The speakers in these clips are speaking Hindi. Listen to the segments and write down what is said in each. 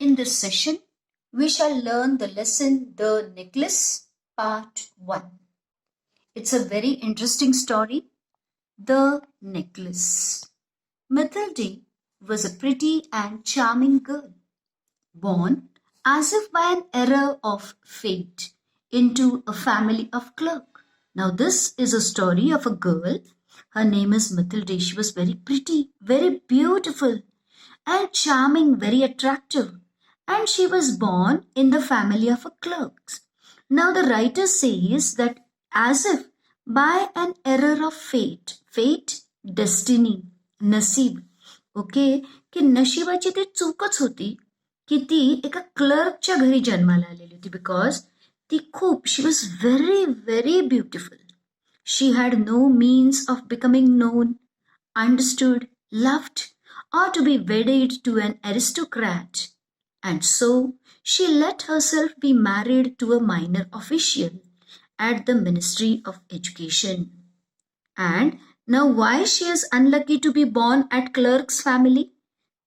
In this session, we shall learn the lesson The Necklace, Part 1. It's a very interesting story. The Necklace. Mathilde was a pretty and charming girl, born as if by an error of fate into a family of clerks. Now, this is a story of a girl. Her name is Mathilde. She was very pretty, very beautiful, and charming, very attractive. And she was born in the family of a clerk. Now, the writer says that as if by an error of fate, destiny, नसीब, ओके, की नशिबाची ती चूकच होती की ती एका क्लर्कच्या घरी जन्माला आलेली होती बिकॉज ती खूप she was very very beautiful. She had no means of becoming known, understood, loved, or to be wedded to an aristocrat. And so she let herself be married to a minor official at the Ministry of Education. And now why she is unlucky to be born at clerk's family?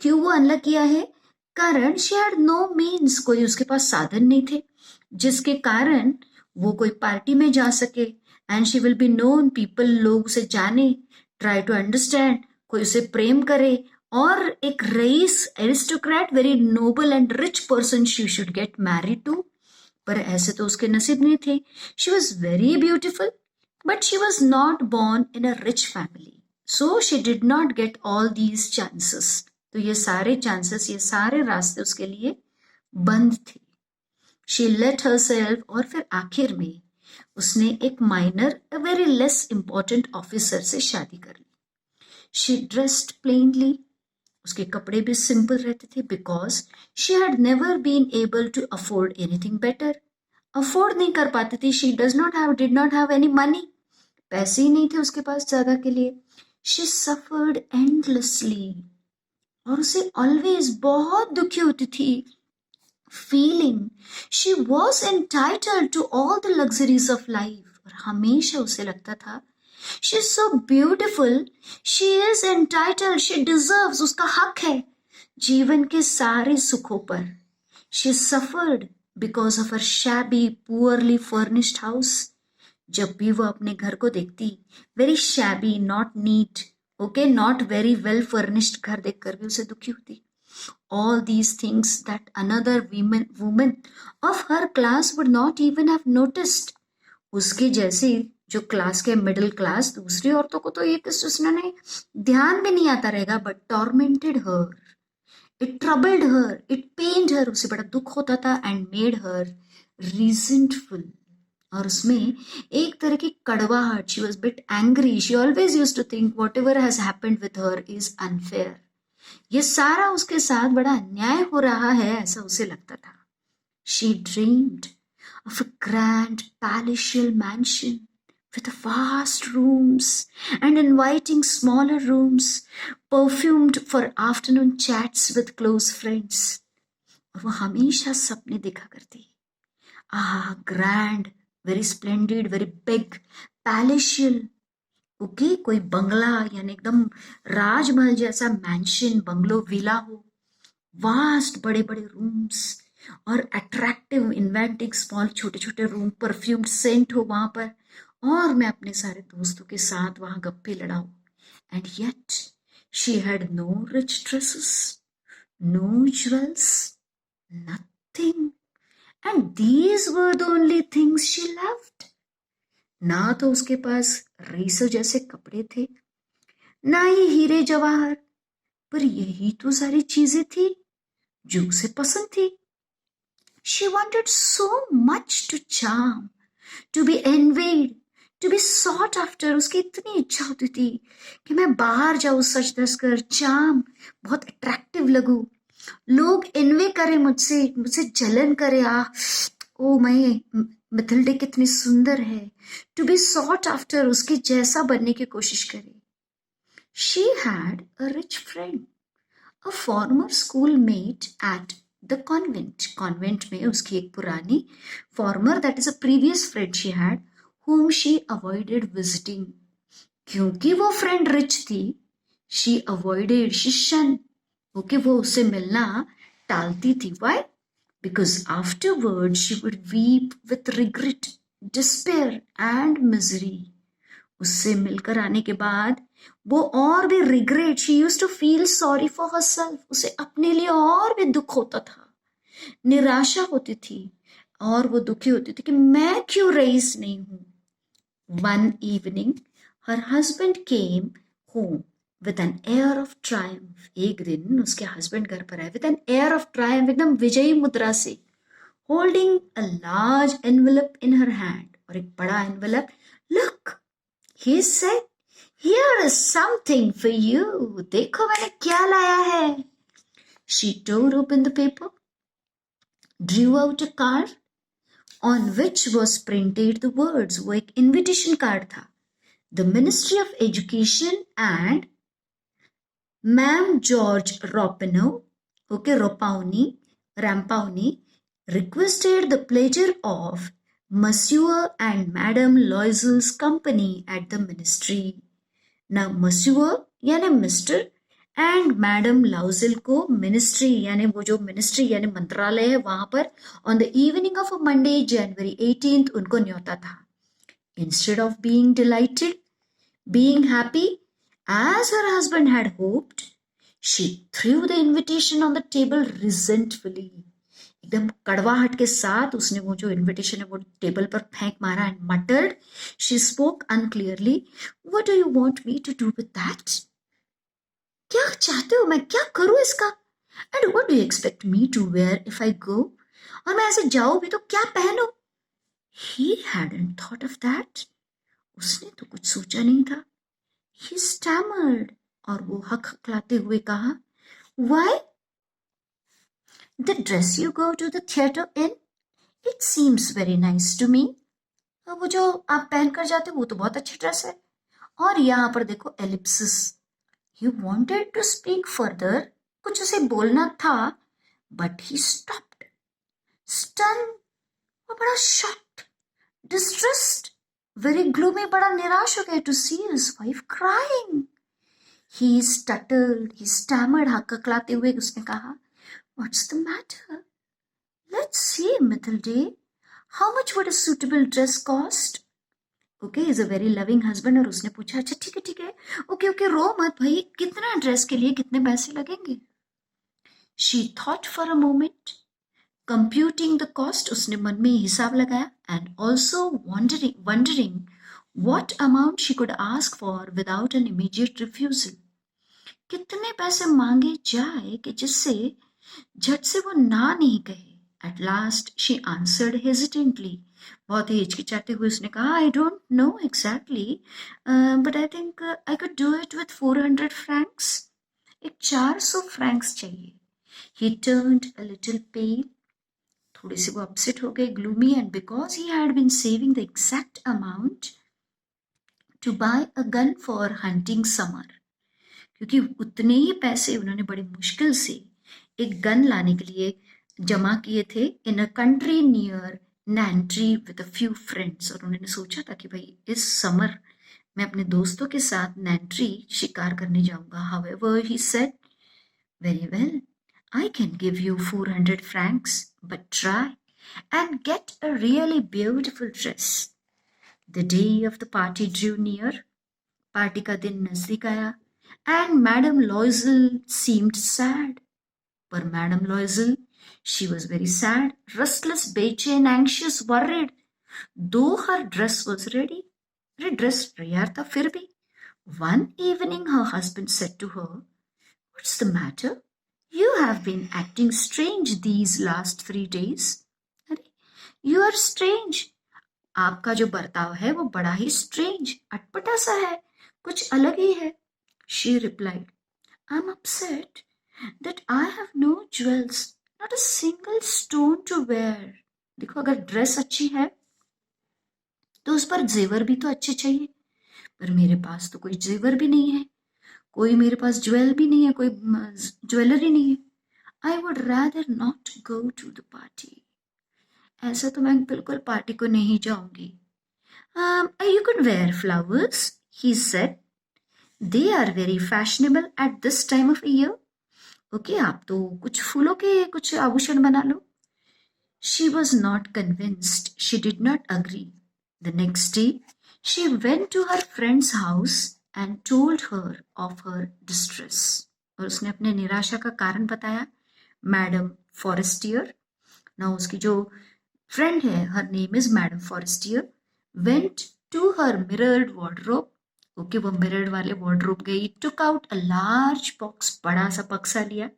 क्यों वो अनलकी है? कारण she had no means, कोई उसके पास साधन नहीं थे जिसके कारण वो कोई पार्टी में जा सके. And she will be known, people लोग उसे जाने, try to understand, कोई उसे प्रेम करे, और एक रईस aristocrat very noble and rich person she should get married to. पर ऐसे तो उसके नसीब नहीं थे. She was very beautiful but she was not born in a rich family, so she did not get all these chances. तो ये सारे चांसेस, ये सारे रास्ते उसके लिए बंद थे. शी लेट हरसेल्फ, और फिर आखिर में उसने एक minor, a very less important officer से शादी कर ली. शी ड्रेस्ड प्लेनली, उसके कपड़े भी सिंपल रहते थे because she had never been able to afford anything better. Afford नहीं कर पाती थी. She did not have any money, पैसे ही नहीं थे उसके पास ज्यादा के लिए. शी सफर्ड एंडलेसली, और उसे ऑलवेज बहुत दुखी होती थी. Feeling she was entitled to all the luxuries of life, और हमेशा उसे लगता था she is so beautiful, she is entitled, she deserves, उसका हक है जीवन के सारे सुखों पर. She suffered because of her shabby, poorly furnished house. जब भी वो अपने घर को देखती, very shabby, not neat, okay, not very well furnished घर देखकर भी उसे दुखी होती. All these things that another woman of her class would not even have noticed. उसके जैसे जो क्लास के मिडिल क्लास दूसरी औरतों को तो ये उसने ध्यान भी नहीं आता रहेगा, but tormented her, it troubled her, it pained her, उसे बड़ा दुख होता था. एंड मेड हर रिजेंटफुल, और उसमें एक तरह की कड़वाहट. She was bit angry. She always use to think whatever has happened with her is unfair. ये सारा उसके साथ बड़ा अन्याय हो रहा है, ऐसा उसे लगता था. She dreamed of a grand palatial mansion with vast rooms and inviting smaller rooms, perfumed for afternoon chats with close friends. वो हमेशा सपने देखा करती. Grand, very splendid, very big, palatial, okay, कोई बंगला यानी एकदम राजमहल जैसा मैंशन, बंगलो, विला हो, वास्ट बड़े बड़े रूम्स, और अट्रैक्टिव इन्वेंटिंग स्मॉल छोटे छोटे रूम, परफ्यूम्ड सेंट हो वहां पर, और मैं अपने सारे दोस्तों के साथ वहां गप्पे लड़ाऊं. And yet she had no rich dresses, no jewels, nothing. And these were the only things she loved. ना तो उसके पास रईसों जैसे कपड़े थे, ना ही हीरे जवाहर, पर यही तो सारी चीजें थी जो उसे पसंद थी. She wanted so much to charm, to be envied, to be sought after. उसकी इतनी इच्छा होती थी कि मैं बाहर जाऊं सच धस कर, चार्म, बहुत अट्रैक्टिव लगूं, लोग एनवे करें मुझसे, मुझसे जलन करे, ओ मैं मिथिल्डे कितनी सुंदर है, टू बी सॉट आफ्टर, उसके जैसा बनने की कोशिश करे. She had a rich friend, a former schoolmate at the convent में उसकी एक पुरानी, farmer that is a previous friend she had, whom she avoided visiting. क्योंकि वो फ्रेंड रिच थी, she avoided, she shunned, okay, वो उससे मिलना टालती थी. Why? Because afterwards she would weep with regret, despair and misery. उससे मिलकर आने के बाद वो और भी regret, she used to feel sorry for herself, उसे अपने लिए और भी दुख होता था, निराशा होती थी और वो दुखी होती थी कि मैं क्यों रईस नहीं हूं. One evening her husband came home with an air of triumph. एक दिन उसके हस्बैंड घर पर आए with an air of triumph, एकदम विजयी मुद्रा से, holding a large envelope in her hand, और एक बड़ा envelope. Look, he said, here is something for you. देखो मैंने क्या लाया है. She tore open the paper, drew out a card on which was printed the words, वो एक invitation card था. The Ministry of Education and Ma'am George Ramponi requested the pleasure of Monsieur and Madame Loisel's company at the ministry. Now Monsieur यानी मिस्टर एंड मैडम लाउजिल को मिनिस्ट्री यानी वो जो मिनिस्ट्री यानी मंत्रालय है वहां पर on the evening of Monday January 18th उनको न्योता था. Instead of being delighted, being happy as her husband had hoped, she threw the invitation on the table resentfully. एकदम कड़वाहट के साथ उसने वो जो इनविटेशन है वो टेबल पर फेंक मारा and muttered. She spoke unclearly. What do you want me to do with that? क्या चाहते हो, मैं क्या करूं इसका? And what do you expect me to wear if I go? और मैं ऐसे जाऊं भी तो क्या पहनूं? He hadn't thought of that. उसने तो कुछ सोचा नहीं था. He stammered, और वो हकलाते हुए कहा, Why? The dress you go to the theatre in, it seems very nice to me. वो जो आप पहन कर जाते हो वो तो बहुत अच्छी ड्रेस है. और यहाँ पर देखो Ellipsis. He wanted to speak further, कुछ उसे बोलना था, but he stopped, stunned, और बड़ा shocked, distressed, very gloomy, बड़ा निराश हो गया to see his wife crying. He stuttered, he stammered, हकलाते हुए उसने कहा, What's the matter? Let's see, Mithilde. How much would a suitable dress cost? Okay, he's a very loving husband. और उसने पूछा, अच्छा ठीक है, ओके रो मत भाई, कितना ड्रेस के लिए कितने पैसे लगेंगे? She thought for a moment, computing the cost. उसने मन में हिसाब लगाया and also wondering what amount she could ask for without an immediate refusal. कितने पैसे मांगे जाए कि जिससे झट से वो ना नहीं कहे. At last she answered hesitantly. बहुत ही हिचकिचाते हुए उसने कहा, I don't know exactly, but I think I could do it with 400 francs. एक 400 francs चाहिए. He turned a little pale. थोड़े से वो अपसेट हो गए, gloomy, and because he had been saving the exact amount to buy a gun for hunting summer. क्योंकि उतने ही पैसे उन्होंने बड़ी मुश्किल से एक गन लाने के लिए जमा किए थे in a country near Nanterre with a few friends. और उन्होंने सोचा था कि भाई इस समर मैं अपने दोस्तों के साथ नैंट्री शिकार करने जाऊंगा. However, he said, Very well, I can give you 400 francs, but try and get a really beautiful dress. The day of the party drew near. Party का दिन नजदीक आया and Madame Loisel seemed sad. But Madame Loisel, she was very sad, restless, बेचैन, anxious, worried. Though her dress was ready, her dress तैयार था फिर भी. One evening her husband said to her, What's the matter? You have been acting strange these last 3 days. अरे, you are strange. आपका जो बर्ताव है वो बड़ा ही strange, अटपटा सा है, कुछ अलग ही है. She replied, I'm upset that I have no jewels, not a single stone to wear. देखो अगर ड्रेस अच्छी है तो उस पर जेवर भी तो अच्छे चाहिए, पर मेरे पास तो कोई जेवर भी नहीं है, कोई मेरे पास ज्वेल भी नहीं है, कोई ज्वेलरी नहीं है. I would rather not go to the party. ऐसा तो मैं बिल्कुल पार्टी को नहीं जाऊंगी. You could wear flowers, he said. They are very fashionable at this time of year. Okay, आप तो कुछ फूलों के कुछ आभूषण बना लो. She was not convinced. She did not agree. The next day, she went to her friend's house and told her of her distress. और उसने अपने निराशा का कारण बताया मैडम फॉरेस्टियर. ना उसकी जो फ्रेंड है, her name is madam Forestier, went to her mirrored wardrobe. Okay, वो मिरर्ड वाले वार्डरोब गई. Took out a large box, बड़ा सा बक्सा लिया.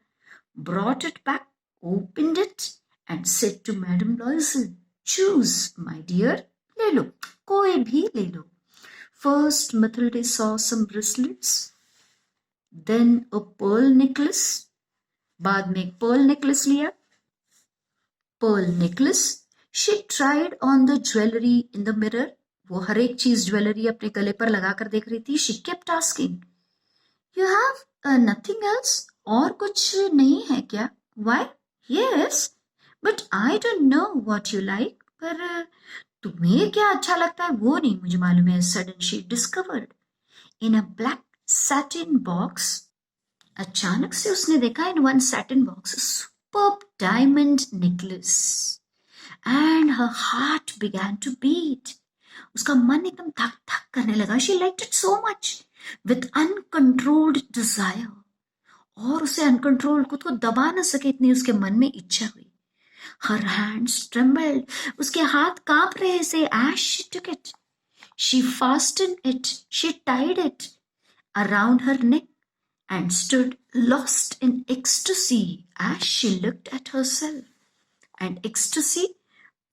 Brought it back, opened it and said to Madam Loisel, choose, my dear. ले लो, कोई भी ले लो. First, Mathilde saw some bracelets, then a pearl necklace. बाद में एक pearl necklace लिया. Pearl necklace. She tried on the jewelry in the mirror. वो हर एक चीज ज्वेलरी अपने गले पर लगाकर देख रही थी. She kept asking, you have nothing else? और कुछ नहीं है क्या? Why? Yes. But I don't know what you like. पर तुम्हें क्या अच्छा लगता है वो नहीं मुझे मालूम है. Sudden she discovered in a black satin box. अचानक से उसने देखा in one satin box a superb diamond necklace. And her heart began to beat. उसका मन एकदम धक धक करने लगा. She liked it so much with uncontrolled desire. और उसे अनकंट्रोल खुद को दबा न सके इतनी उसके मन में इच्छा हुई. Her hands trembled. उसके हाथ कांप रहे थे. As she took it, she fastened it, she tied it around her neck and stood lost in ecstasy as she looked at herself. And ecstasy,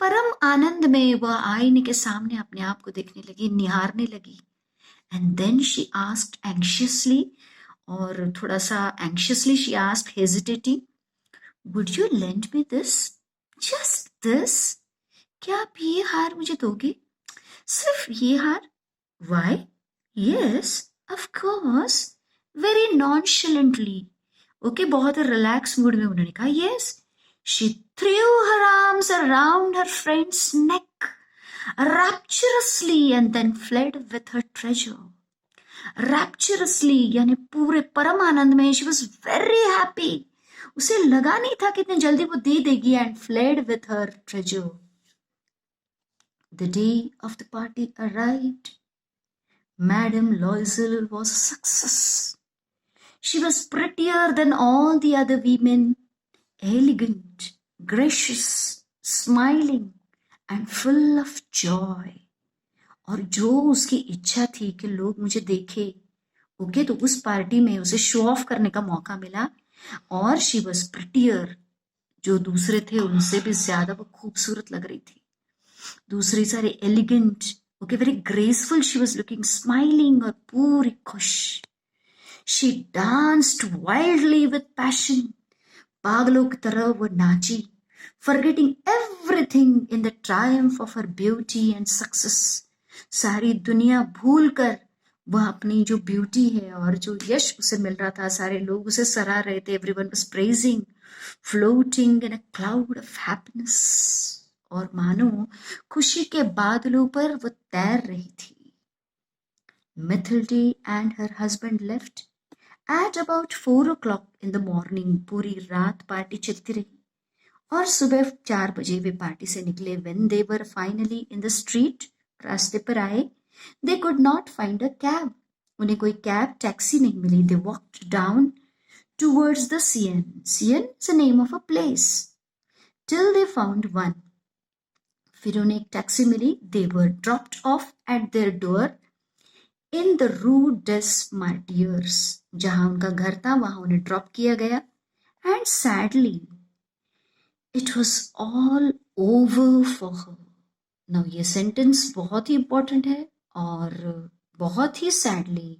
परम आनंद में वह आईने के सामने अपने आप को देखने लगी, निहारने लगी. And then she asked anxiously, और थोड़ा सा anxiously she asked, hesitating, would you lend me this? Just this? क्या आप ये हार मुझे दोगे? सिर्फ ये हार? Why? Yes, of course. Very nonchalantly. Okay, बहुत relaxed mood में उन्होंने कहा yes. She threw her arms around her friend's neck rapturously and then fled with her treasure. Rapturously यानी पूरे परम आनंद में. She was very happy. उसे लगा नहीं था कि इतनी जल्दी वो दे देगी. And fled with her treasure. The day of the party arrived. Madame Loisel was a success. She was prettier than all the other women, elegant, gracious, smiling, and full of joy. और जो उसकी इच्छा थी कि लोग मुझे देखे, ओके, तो उस पार्टी में उसे शो ऑफ करने का मौका मिला. और शी वॉज प्रिटियर, जो दूसरे थे उनसे भी ज्यादा वो खूबसूरत लग रही थी. दूसरी सारे elegant, okay, very graceful she was looking, smiling, और पूरी खुश. She danced wildly with passion. पागलों की तरह वो नाची, forgetting everything in the triumph of her beauty and success. सारी दुनिया भूल कर वह अपनी जो ब्यूटी है और जो यश उसे मिल रहा था, सारे लोग उसे सराह रहे थे. Everyone was praising, floating in a cloud of happiness. और मानो खुशी के बादलों पर वो तैर रही थी. Mathilde and her husband left at about 4 o'clock in the morning. पूरी रात पार्टी चलती रही और सुबह 4 बजे वे पार्टी से निकले. When they were finally in the street, रास्ते पर आए, they could not find a cab. उन्हें कोई कैब, टैक्सी नहीं मिली. They walked down towards the Seine. Seine is the name of a place. Till they found one. फिर उन्हें एक टैक्सी मिली. They were dropped off at their door in the Rue des Martyrs. जहां उनका घर था वहां उन्हें ड्रॉप किया गया. And sadly, it was all over for her. Now ये सेंटेंस बहुत ही इंपॉर्टेंट है और बहुत ही सैडली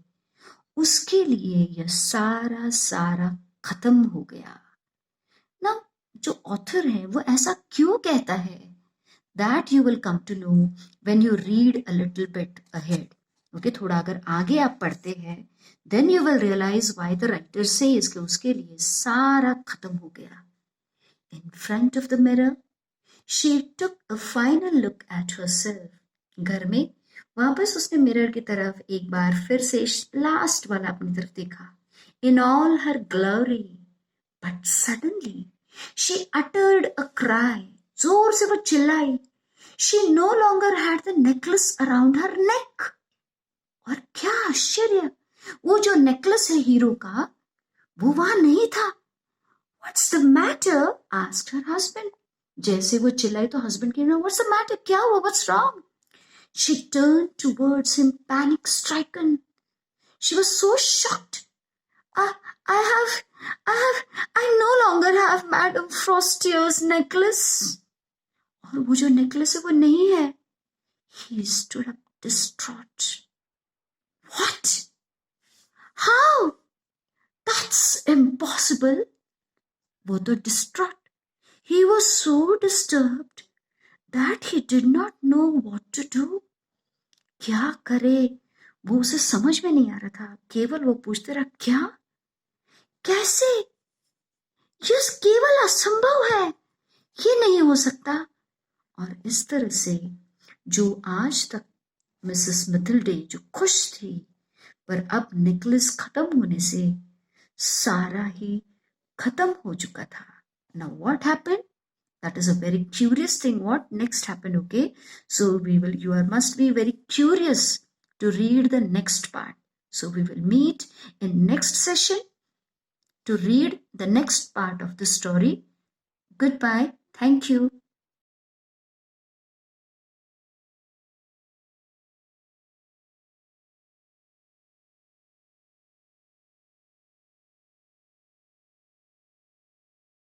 उसके लिए यह सारा सारा खत्म हो गया. ना जो ऑथर है वो ऐसा क्यों कहता है, that you will come to know when you read a little bit ahead. Okay, थोड़ा अगर आगे आप पढ़ते हैं, then you will realize why the writer says कि उसके लिए सारा खत्म हो गया. In front of the mirror, she took a final look at herself. घर में वापस उसने मिरर की तरफ एक बार फिर से लास्ट वाला अपनी तरफ देखा. In all her glory, But suddenly she uttered a cry. जोर से वो चिल्लाई. She no longer had the necklace around her neck. और क्या आश्चर्य, वो जो नेकलेस है हीरो का वो वहां नहीं था. What's the matter? asked her husband. जैसे वो चिल्लाई तो हस्बैंड के What's the matter? क्या हुआ? What's wrong? She turned towards him, panic stricken. She was so shocked. I no longer have Madame Frostier's necklace. और वो जो नेकलेस है वो नहीं है. He stood up distraught. What? How? That's impossible. वो तो distraught. He was so disturbed that he did not know what to do. क्या करे, वो उसे समझ में नहीं आ रहा था. केवल वो पूछते रहा, क्या, कैसे, ये केवल असंभव है, ये नहीं हो सकता. और इस तरह से जो आज तक मिसेस मिथलडे जो खुश थी, पर अब नेकलेस खत्म होने से सारा ही खत्म हो चुका था. Now what happened? That is a very curious thing. What next happened? Okay, so you must be very curious to read the next part. So we will meet in next session to read the next part of the story. Goodbye. Thank you.